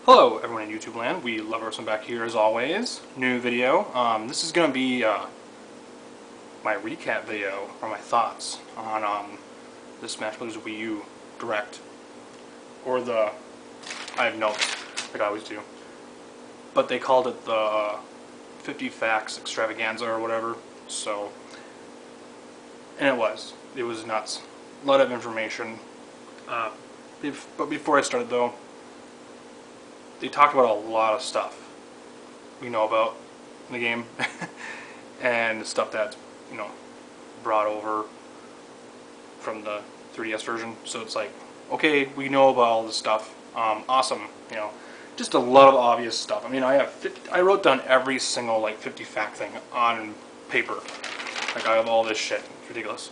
Hello everyone in YouTube land, we love Arson back here as always. New video. This is going to be my recap video, or my thoughts on the Smash Bros. Wii U Direct. Or I have notes, like I always do. But they called it the 50 Facts Extravaganza or whatever, so... And it was nuts. A lot of information. But before I started though, they talked about a lot of stuff we know about in the game and stuff that's, brought over from the 3DS version. So it's like, okay, we know about all this stuff. Awesome, just a lot of obvious stuff. I mean, I wrote down every single 50 fact thing on paper. Like, I have all this shit. It's ridiculous.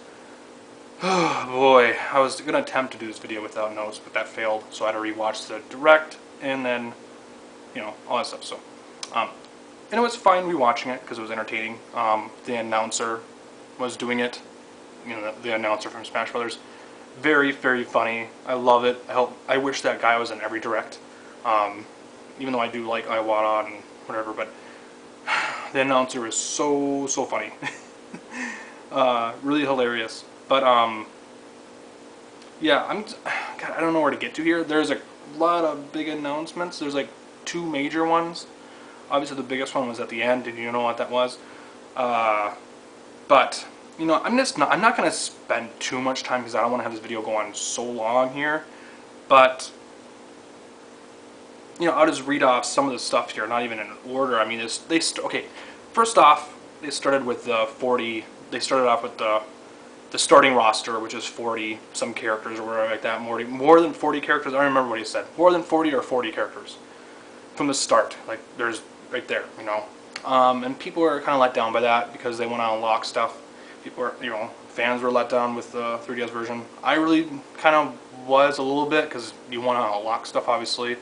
Oh boy, I was gonna attempt to do this video without notes, but that failed. So I had to rewatch the Direct and then, all that stuff. So, and it was fine rewatching it because it was entertaining. The announcer was doing it. The announcer from Smash Brothers. Very, very funny. I love it. I wish that guy was in every Direct. Even though I do like Iwata and whatever, but the announcer is so funny. Really hilarious. But yeah, God, I don't know where to get to here. There's a lot of big announcements. There's like two major ones. Obviously, the biggest one was at the end. Did you know what that was? But I'm not going to spend too much time because I don't want to have this video go on so long here. But I'll just read off some of the stuff here, not even in order. I mean, okay. First off, they started with the 40. They started off with the starting roster, which is 40 some characters or whatever like that. More than 40 characters. I don't remember what he said. More than 40 or 40 characters from the start. Like, there's right there, and people are kind of let down by that because they want to unlock stuff. People are, fans were let down with the 3DS version. I really kind of was a little bit because you want to unlock stuff, obviously.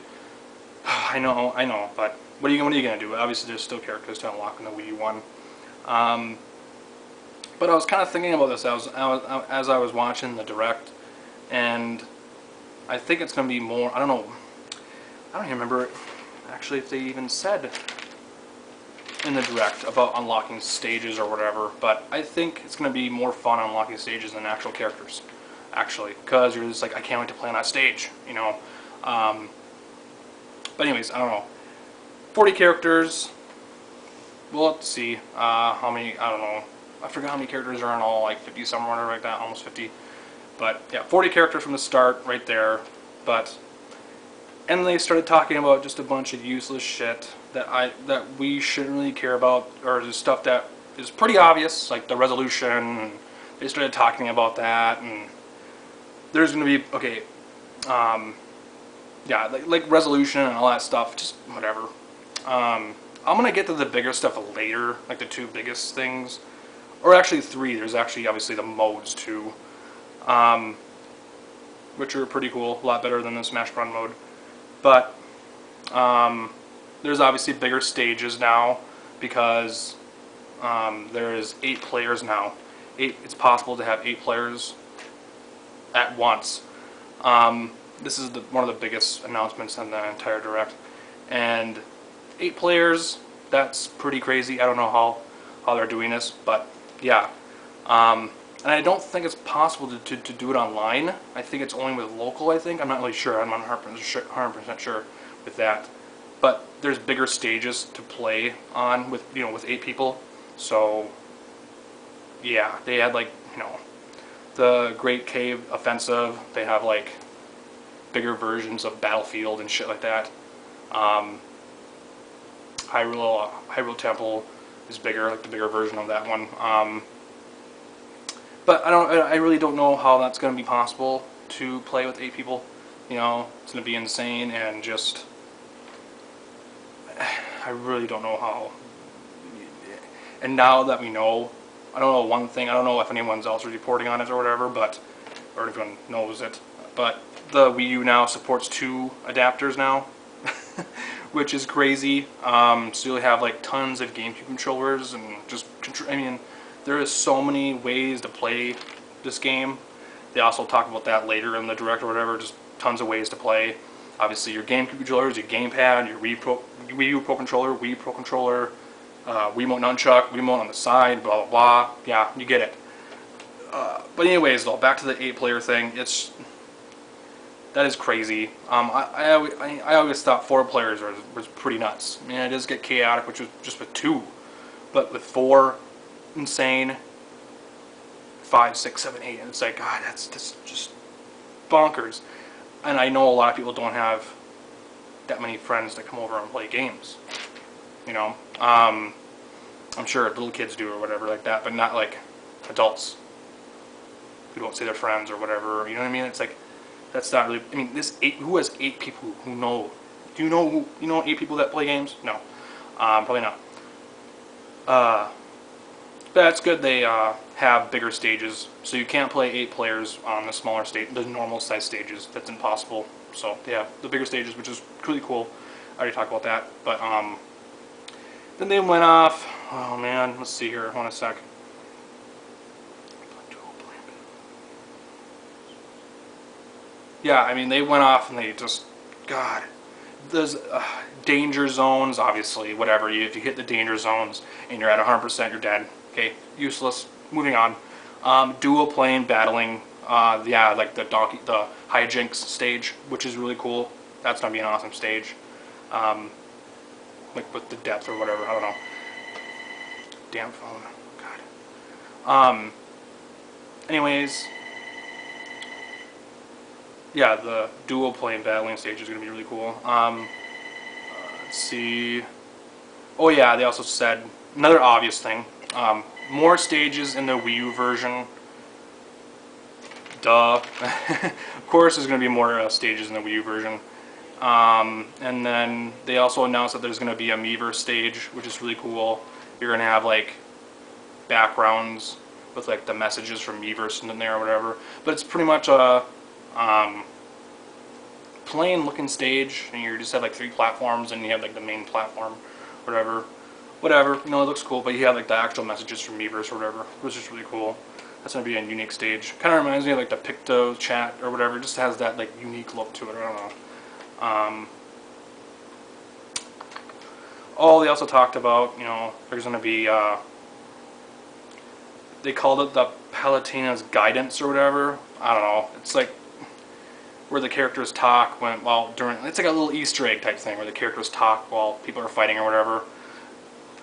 I know, but what are you gonna do? Obviously, there's still characters to unlock in the Wii U one. But I was kind of thinking about this as I was watching the Direct, and I think it's going to be more. I don't know. I don't even remember actually if they even said in the Direct about unlocking stages or whatever. But I think it's going to be more fun unlocking stages than actual characters, actually, because you're just like, I can't wait to play on that stage, But anyways, I don't know. 40 characters. We'll have to see how many. I don't know. I forgot how many characters are in all, like 50 somewhere, whatever like that, almost 50. But yeah, 40 characters from the start, right there. And they started talking about just a bunch of useless shit that we shouldn't really care about, or the stuff that is pretty obvious, like the resolution. And they started talking about that, and there's gonna be yeah, like resolution and all that stuff, just whatever. I'm gonna get to the bigger stuff later, like the two biggest things. Or actually three. There's actually obviously the modes too, which are pretty cool, a lot better than the Smash Run mode. But there's obviously bigger stages now because there is 8 players now. It's possible to have 8 players at once. This is one of the biggest announcements in the entire Direct, and 8 players. That's pretty crazy. I don't know how they're doing this, but yeah, and I don't think it's possible to do it online. I think it's only with local, I think. I'm not really sure. I'm not 100% sure with that. But there's bigger stages to play on with, with 8 people. So, yeah, they had the Great Cave Offensive. They have bigger versions of Battlefield and shit like that. Hyrule Temple is bigger, like the bigger version of that one. But I really don't know how that's going to be possible to play with 8 people. It's going to be insane, and just I really don't know how. And now that we know, I don't know one thing. I don't know if anyone else is reporting on it or whatever, or if anyone knows it. But the Wii U now supports 2 adapters now. Which is crazy. So you'll have tons of GameCube controllers and just I mean, there is so many ways to play this game. They also talk about that later in the Direct or whatever. Just tons of ways to play. obviously your GameCube controllers, your gamepad, your Wii U Pro Controller, Wii Pro Controller, Wiimote Nunchuck, Wiimote on the side, blah blah blah. Yeah, you get it. But anyways, though, back to the 8-player thing. That is crazy. I always thought 4 players was pretty nuts. I mean, it does get chaotic, which was just with 2, but with 4, insane. 5, 6, 7, 8, and it's like, God, that's just bonkers. And I know a lot of people don't have that many friends that come over and play games. You know, I'm sure little kids do or whatever like that, but not like adults who don't say they're friends or whatever. You know what I mean? It's like, that's not really. I mean, who has 8 people who know? Do you know 8 people that play games? No, probably not. That's good. They have bigger stages, so you can't play 8 players on the smaller stage, the normal size stages. That's impossible. So they have the bigger stages, which is really cool. I already talked about that, but then they went off. Oh man, let's see here. Hold on a sec. Yeah, I mean, they went off and they just, God, there's danger zones, obviously, whatever. If you hit the danger zones and you're at 100%, you're dead. Okay, useless. Moving on. Dual plane battling, yeah, like the hijinks stage, which is really cool. That's gonna be an awesome stage. Like with the depth or whatever, I don't know. Damn phone, God. Anyways. Yeah, the dual plane battling stage is going to be really cool. Let's see. Oh yeah, they also said another obvious thing. More stages in the Wii U version. Duh. Of course, there's going to be more stages in the Wii U version. And then they also announced that there's going to be a Miiverse stage, which is really cool. You're going to have like backgrounds with like the messages from Miiverse in there or whatever. But it's pretty much a plain looking stage, and you just have like 3 platforms, and you have like the main platform, whatever, you know, it looks cool, but you have like the actual messages from Miiverse or whatever, which is really cool. That's going to be a unique stage. Kind of reminds me of like the Picto chat or whatever. It just has that like unique look to it. I don't know. Oh, they also talked about, you know, there's going to be they called it the Palutena's Guidance or whatever. I don't know. It's like where the characters talk during. It's like a little Easter egg type thing where the characters talk while people are fighting or whatever.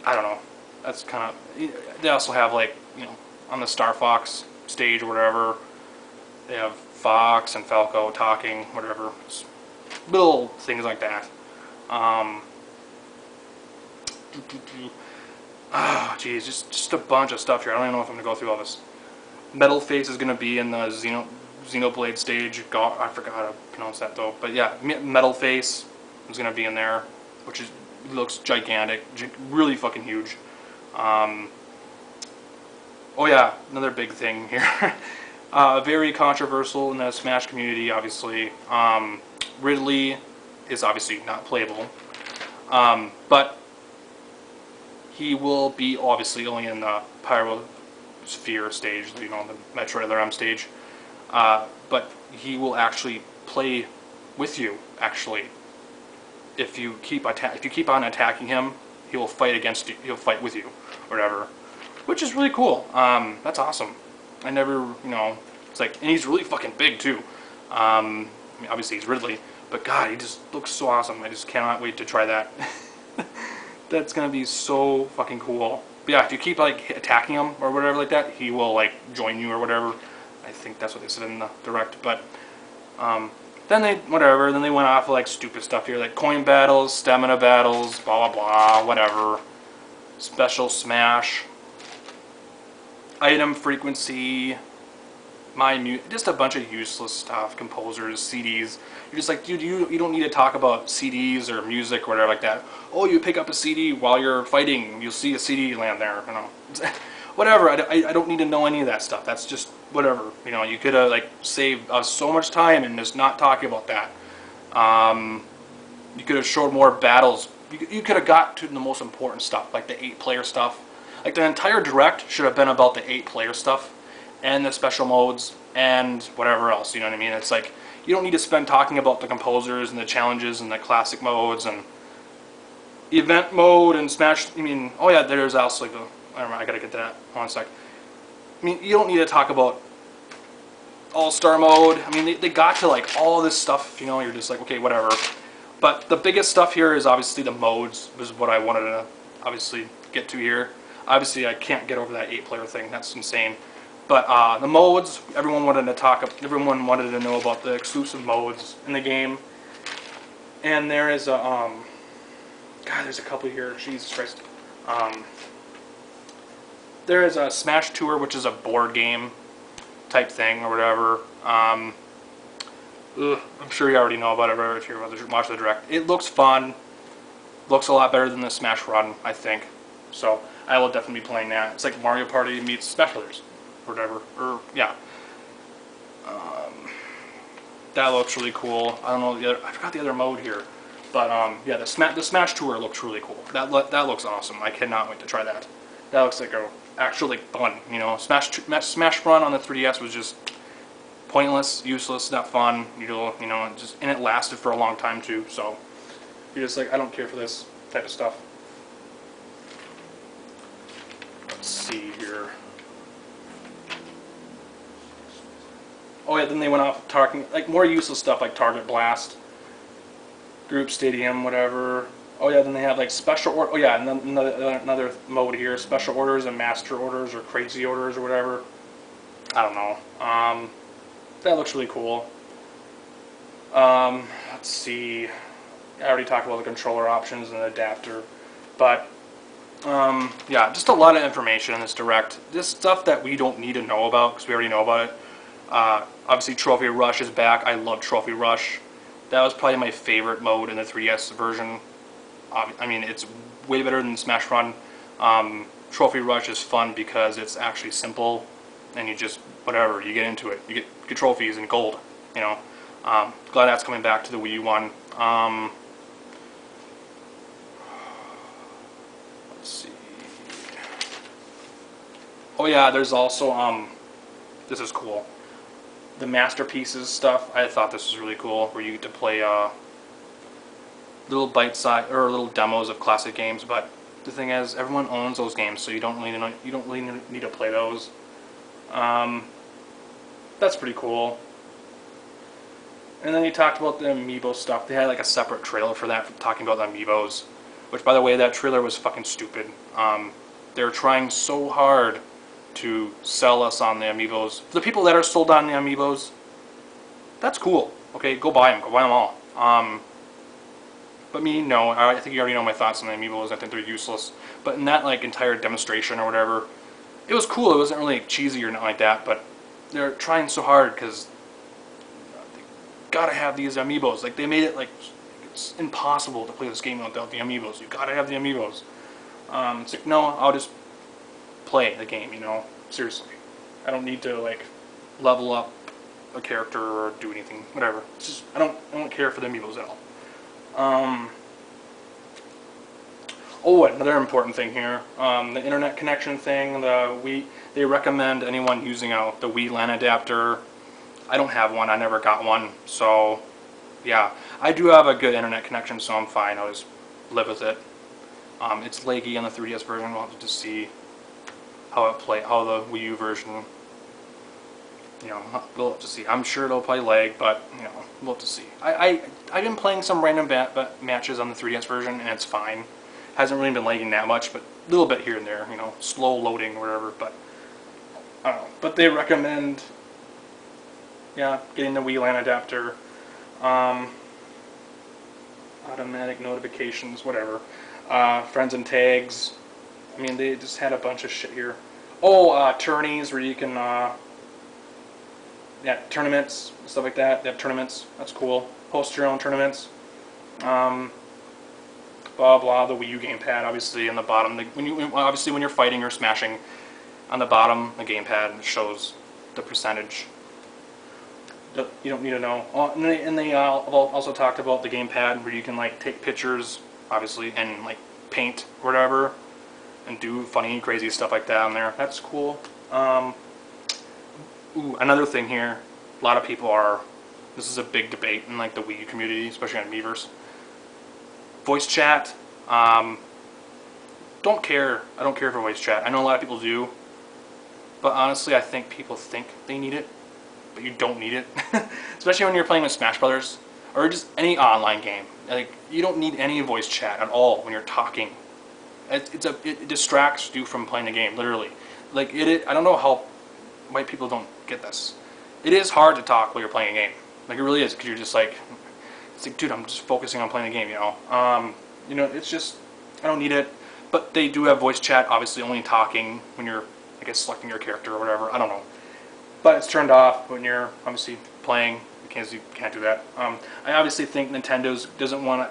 I don't know. That's kind of. They also have like, you know, on the Star Fox stage or whatever. They have Fox and Falco talking, whatever. It's little things like that. Oh, geez, just a bunch of stuff here. I don't even know if I'm going to go through all this. Metal Face is going to be in the Xenoblade stage. I forgot how to pronounce that though. But yeah, Metal Face is going to be in there, which looks gigantic, really fucking huge. Oh yeah, another big thing here. Very controversial in the Smash community, obviously. Ridley is obviously not playable, but he will be obviously only in the Pyrosphere stage, you know, the Metroid Other M stage. But he will actually play with you. Actually, if you keep on attacking him, he will fight against you. He'll fight with you, or whatever, which is really cool. That's awesome. I never, you know, it's like, and he's really fucking big too. I mean, obviously he's Ridley, but God, he just looks so awesome. I just cannot wait to try that. That's gonna be so fucking cool. But yeah, if you keep like attacking him or whatever like that, he will like join you or whatever. I think that's what they said in the direct. But then they went off like stupid stuff here, like coin battles, stamina battles, blah blah blah, whatever. Special Smash, item frequency, just a bunch of useless stuff. Composers, CDs. You're just like, dude, you don't need to talk about CDs or music or whatever like that. Oh, you pick up a CD while you're fighting, you'll see a CD land there. You know, whatever. I don't need to know any of that stuff. That's just whatever. You know, you could have like saved us so much time and just not talking about that. You could have showed more battles. You could have got to the most important stuff, like the 8-player stuff. Like the entire direct should have been about the 8-player stuff and the special modes and whatever else. You know what I mean? It's like you don't need to spend talking about the composers and the challenges and the classic modes and event mode and Smash. I mean, oh yeah, there's also like I don't know, I gotta get that. Hold on a sec. I mean, you don't need to talk about all-star mode. I mean, they got to like all this stuff, you know, you're just like, okay, whatever. But the biggest stuff here is obviously the modes, is what I wanted to obviously get to here. Obviously, I can't get over that 8-player thing. That's insane. But the modes, everyone wanted to know about the exclusive modes in the game. And there is a God, there's a couple here. Jesus Christ. There is a Smash Tour, which is a board game type thing or whatever. I'm sure you already know about it if you're watching the direct. It looks fun. Looks a lot better than the Smash Run, I think. So I will definitely be playing that. It's like Mario Party meets Smash Brothers, or whatever. Or yeah. That looks really cool. I don't know the other. I forgot the other mode here, but yeah, the Smash Tour looks really cool. That looks awesome. I cannot wait to try that. That looks like actually fun. You know, Smash Run on the 3DS was just pointless, useless, not fun. You know, and it lasted for a long time too. So you're just like, I don't care for this type of stuff. Let's see here. Oh yeah, then they went off talking like more useless stuff like Target Blast, Group Stadium, whatever. Oh yeah, then they have like special order. Oh yeah, and then another mode here: special orders and master orders or crazy orders or whatever. I don't know. That looks really cool. Let's see. I already talked about the controller options and the adapter, but yeah, just a lot of information in this direct. This stuff that we don't need to know about because we already know about it. Obviously, Trophy Rush is back. I love Trophy Rush. That was probably my favorite mode in the 3DS version. I mean, it's way better than Smash Run. Trophy Rush is fun because it's actually simple, and you just, whatever, you get into it. You get trophies and gold, you know. Glad that's coming back to the Wii U one. Let's see. Oh yeah, there's also, this is cool. The Masterpieces stuff, I thought this was really cool, where you get to play little bite-size or little demos of classic games. But the thing is, everyone owns those games, so you don't really need to play those. That's pretty cool. And then you talked about the Amiibo stuff. They had like a separate trailer for that, talking about the Amiibos. Which, by the way, that trailer was fucking stupid. They're trying so hard to sell us on the Amiibos. For the people that are sold on the Amiibos, that's cool. Okay, go buy them. Go buy them all. But me, no. I think you already know my thoughts on the Amiibos. I think they're useless. But in that like entire demonstration or whatever, it was cool. It wasn't really cheesy or nothing like that. But they're trying so hard because they gotta have these Amiibos. Like they made it like it's impossible to play this game without the Amiibos. You gotta have the Amiibos. It's like, no, I'll just play the game, you know, seriously. I don't need to like level up a character or do anything, whatever. It's just I don't care for the Amiibos at all. Oh, another important thing here, the internet connection thing. They recommend anyone using the Wii LAN adapter. I don't have one. I never got one, so yeah, I do have a good internet connection, so I'm fine. I'll just live with it. It's laggy on the 3DS version. We'll have to see how the Wii U version, you know, we'll have to see. I'm sure it'll probably lag, but you know, we'll have to see. I've been playing some random matches on the 3DS version, and it's fine. Hasn't really been lagging that much, but a little bit here and there, you know, slow loading or whatever. But I don't know. But they recommend, yeah, getting the Wii LAN adapter, automatic notifications, whatever, friends and tags. I mean, they just had a bunch of shit here. Oh, tourneys where you can, yeah, tournaments, stuff like that. They have tournaments. That's cool. Host your own tournaments. Blah blah. The Wii U gamepad, obviously, in the bottom. Obviously, when you're fighting or smashing, on the bottom, the gamepad shows the percentage. You don't need to know. And they also talked about the gamepad where you can like take pictures, obviously, and like paint or whatever, and do funny, crazy stuff like that on there. That's cool. Ooh, another thing here. A lot of people are This is a big debate in like the Wii U community, especially on Miiverse. Voice chat. Don't care. I don't care for voice chat. I know a lot of people do, but honestly, I think people think they need it, but you don't need it. Especially when you're playing with Smash Brothers or just any online game. Like, you don't need any voice chat at all when you're talking. It distracts you from playing the game, literally. Like, I don't know how white people don't get this. It is hard to talk while you're playing a game. Like, it really is, because you're just like, it's like, dude, I'm just focusing on playing the game, you know? It's just, I don't need it. But they do have voice chat, obviously only talking when you're, I guess, selecting your character or whatever. I don't know. But it's turned off when you're obviously playing. You can't do that. I obviously think Nintendo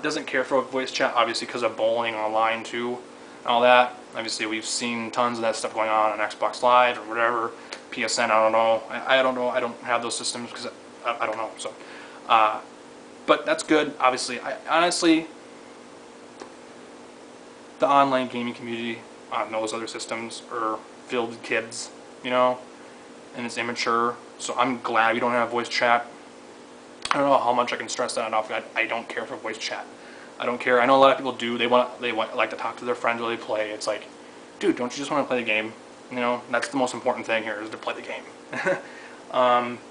doesn't care for voice chat, obviously because of bowling online too, and all that. Obviously, we've seen tons of that stuff going on Xbox Live or whatever, PSN. I don't know. I don't know. I don't have those systems because I don't know. So, but that's good. Obviously, honestly, the online gaming community on those other systems are filled with kids, you know, and it's immature. So I'm glad we don't have voice chat. I don't know how much I can stress that enough. I don't care for voice chat. I don't care. I know a lot of people do. They like to talk to their friends while they play. It's like, dude, don't you just want to play the game? You know, that's the most important thing here, is to play the game.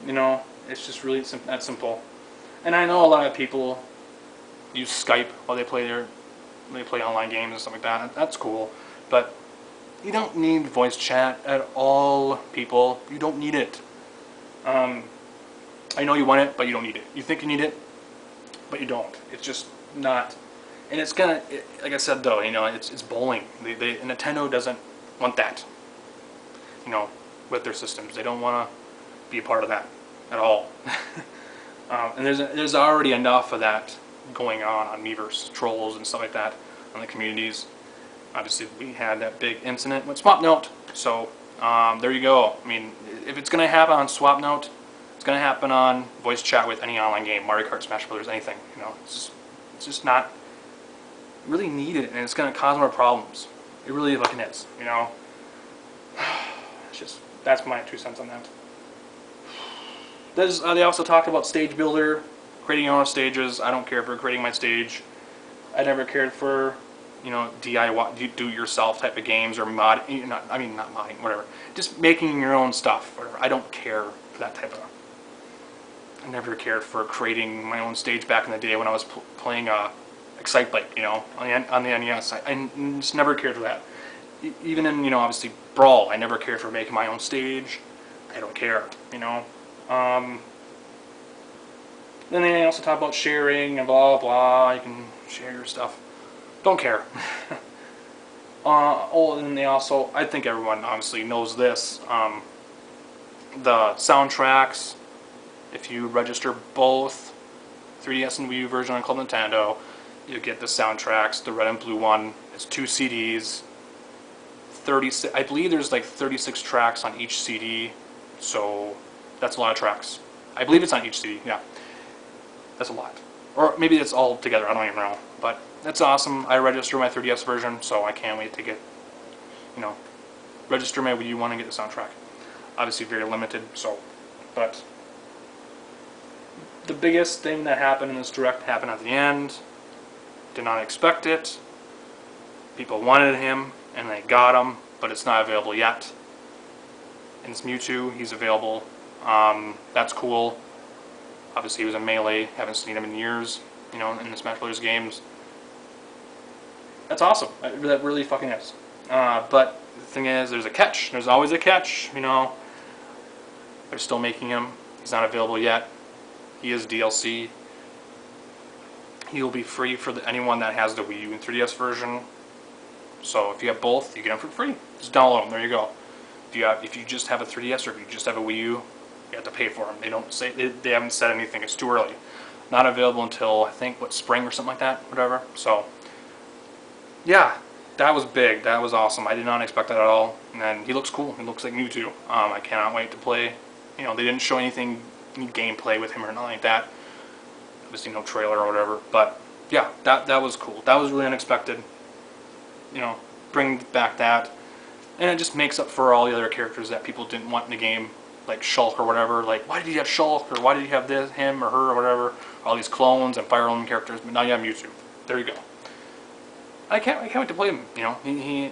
You know, it's just really that simple. And I know a lot of people use Skype while they play online games and stuff like that. That's cool, but you don't need voice chat at all, people. You don't need it. I know you want it, but you don't need it. You think you need it, but you don't. It's just not. And it's like I said though, you know, it's bowling. Nintendo doesn't want that, you know, with their systems. They don't want to be a part of that at all. And there's already enough of that going on Miiverse, trolls and stuff like that on the communities. Obviously, we had that big incident with SwapNote, so there you go. I mean, if it's going to happen on SwapNote, it's going to happen on voice chat with any online game, Mario Kart, Smash Brothers, anything. You know, it's just not really needed, and it's going to cause more problems. It really fucking is. You know, that's my 2 cents on that. They also talked about Stage Builder, creating your own stages. I don't care for creating my stage. I never cared for, you know, DIY, do-it-yourself type of games or not modding, whatever. Just making your own stuff, whatever. I don't care for that type of. I never cared for creating my own stage back in the day when I was playing Excitebike, you know, on the NES. I just never cared for that. Even in, you know, obviously Brawl, I never cared for making my own stage. I don't care, you know. Then they also talk about sharing and blah blah. You can share your stuff. Don't care. And they also, I think everyone obviously knows this. The soundtracks. If you register both 3DS and Wii U version on Club Nintendo, you get the soundtracks. The red and blue one. It's 2 CDs. 36. I believe there's like 36 tracks on each CD. So that's a lot of tracks. I believe it's on each CD. Yeah, that's a lot. Or maybe it's all together. I don't even know. But that's awesome. I registered my 3DS version, so I can't wait to get, you know, register my Wii U one and get the soundtrack. Obviously very limited. So, but the biggest thing that happened in this direct happened at the end. Did not expect it. People wanted him, and they got him, but it's not available yet. And it's Mewtwo. He's available. That's cool. Obviously, he was in Melee. Haven't seen him in years, you know, in the Smash Brothers games. That's awesome. That really fucking is. But the thing is, there's a catch. There's always a catch, you know. They're still making him. He's not available yet. He is DLC. He will be free for anyone that has the Wii U and 3DS version. So if you have both, you get them for free. Just download them. There you go. If you just have a 3DS or if you just have a Wii U, you have to pay for them. They don't say they haven't said anything. It's too early. Not available until I think spring or something like that. Whatever. So yeah, that was big. That was awesome. I did not expect that at all. And he looks cool. He looks like Mewtwo. I cannot wait to play. You know, they didn't show any gameplay with him or nothing like that. Obviously no trailer or whatever. But yeah, that was cool. That was really unexpected. You know, bring back that. And it just makes up for all the other characters that people didn't want in the game. like Shulk or whatever. Like, why did you have Shulk, or why did you have this, him or her or whatever? All these clones and Fire Emblem characters, but now you have Mewtwo. There you go. I can't wait to play him. You know, he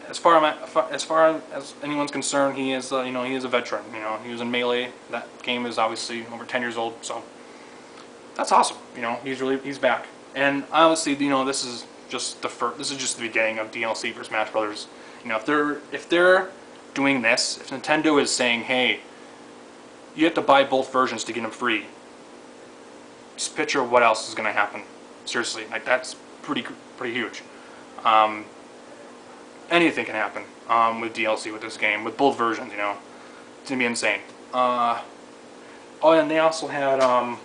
as far as anyone's concerned, he is you know, he is a veteran. You know, he was in Melee. That game is obviously over 10 years old, so that's awesome. You know, he's back. And honestly, you know, this is just the beginning of DLC for Smash Brothers. You know, if they're doing this, if Nintendo is saying, hey, you have to buy both versions to get them free, just picture what else is going to happen. Seriously, like, that's pretty huge. Anything can happen with DLC with this game, with both versions. You know, it's gonna be insane. Oh, and they also had I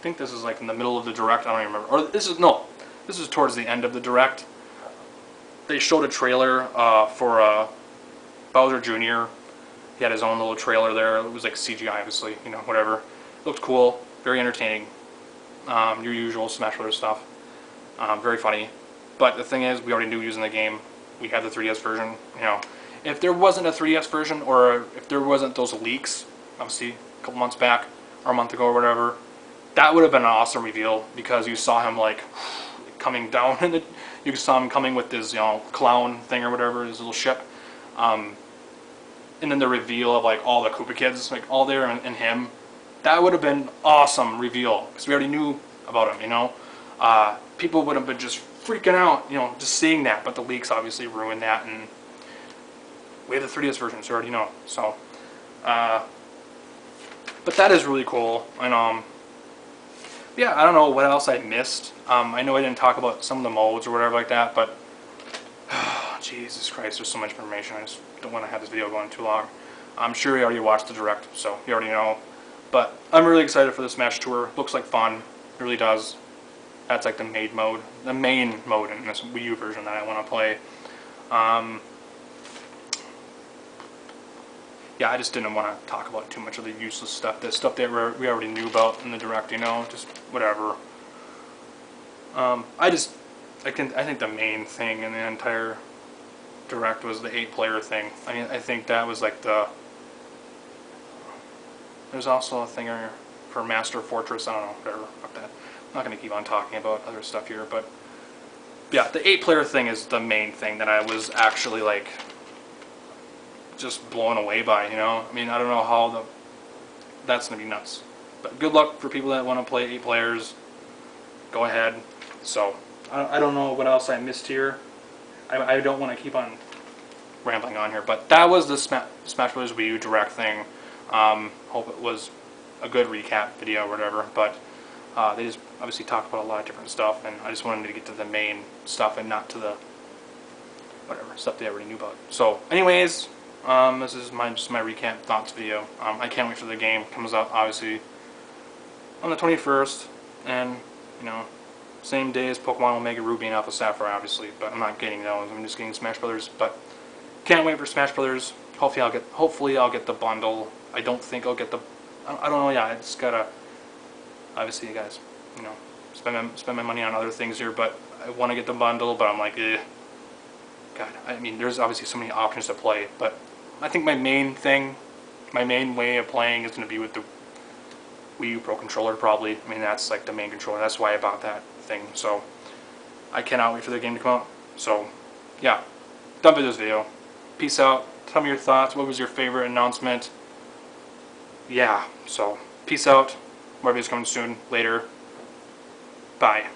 think this is like in the middle of the direct. I don't even remember. Or this is towards the end of the direct. They showed a trailer for Bowser Jr. He had his own little trailer there. It was like CGI, obviously. You know, whatever. Looked cool. Very entertaining. Your usual Smash Brothers stuff. Very funny. But the thing is, we already knew he was in the game. We had the 3DS version. You know, if there wasn't a 3DS version, or if there wasn't those leaks, obviously a couple months back or a month ago or whatever, that would have been an awesome reveal, because you saw him like coming down, and you saw him coming with this, you know, clown thing or whatever, his little ship, and then the reveal of like all the Koopa kids, like all there and him. That would have been awesome reveal, because we already knew about him. You know, people would have been just freaking out, you know, just seeing that. But the leaks obviously ruined that, and we have the 3DS version, so you already know. So, but that is really cool. And yeah, I don't know what else I missed. I know I didn't talk about some of the modes or whatever like that, but Jesus Christ, there's so much information. I just don't want to have this video going too long. I'm sure you already watched the direct, so you already know. But I'm really excited for the Smash Tour. Looks like fun. It really does. That's like the main mode in this Wii U version that I want to play. Yeah, I just didn't want to talk about too much of the useless stuff. The stuff that we already knew about in the direct, you know, just whatever. I think the main thing in the entire direct was the 8-player thing. I mean, I think that was like the. There's also a thing for Master Fortress. I don't know, whatever. Fuck that. I'm not going to keep on talking about other stuff here, but yeah, the 8-player thing is the main thing that I was actually like just blown away by. You know, I mean, I don't know how that's going to be nuts. But good luck for people that want to play 8 players. Go ahead. So I don't know what else I missed here. I don't want to keep on rambling on here, but that was the Smash Bros. Wii U Direct thing. Hope it was a good recap video or whatever, but they just obviously talked about a lot of different stuff, and I just wanted to get to the main stuff and not to the whatever stuff they already knew about. So anyways, this is just my recap thoughts video. I can't wait for the game. It comes out obviously on the 21st, and you know, same day as Pokemon Omega Ruby and Alpha Sapphire, obviously, but I'm not getting those. I'm just getting Smash Brothers. But can't wait for Smash Brothers. Hopefully I'll get the bundle. I don't think I'll get the. I don't know. Yeah, I just gotta. Obviously, you guys, you know, spend my money on other things here, but I want to get the bundle. But I'm like, eh. God, I mean, there's obviously so many options to play, but I think my main way of playing is gonna be with the Wii U Pro Controller, probably. I mean, that's like the main controller. That's why I bought that thing. So I cannot wait for the game to come out. So yeah, done with this video. Peace out. Tell me your thoughts. What was your favorite announcement? Yeah, so peace out. More videos coming soon. Later. Bye.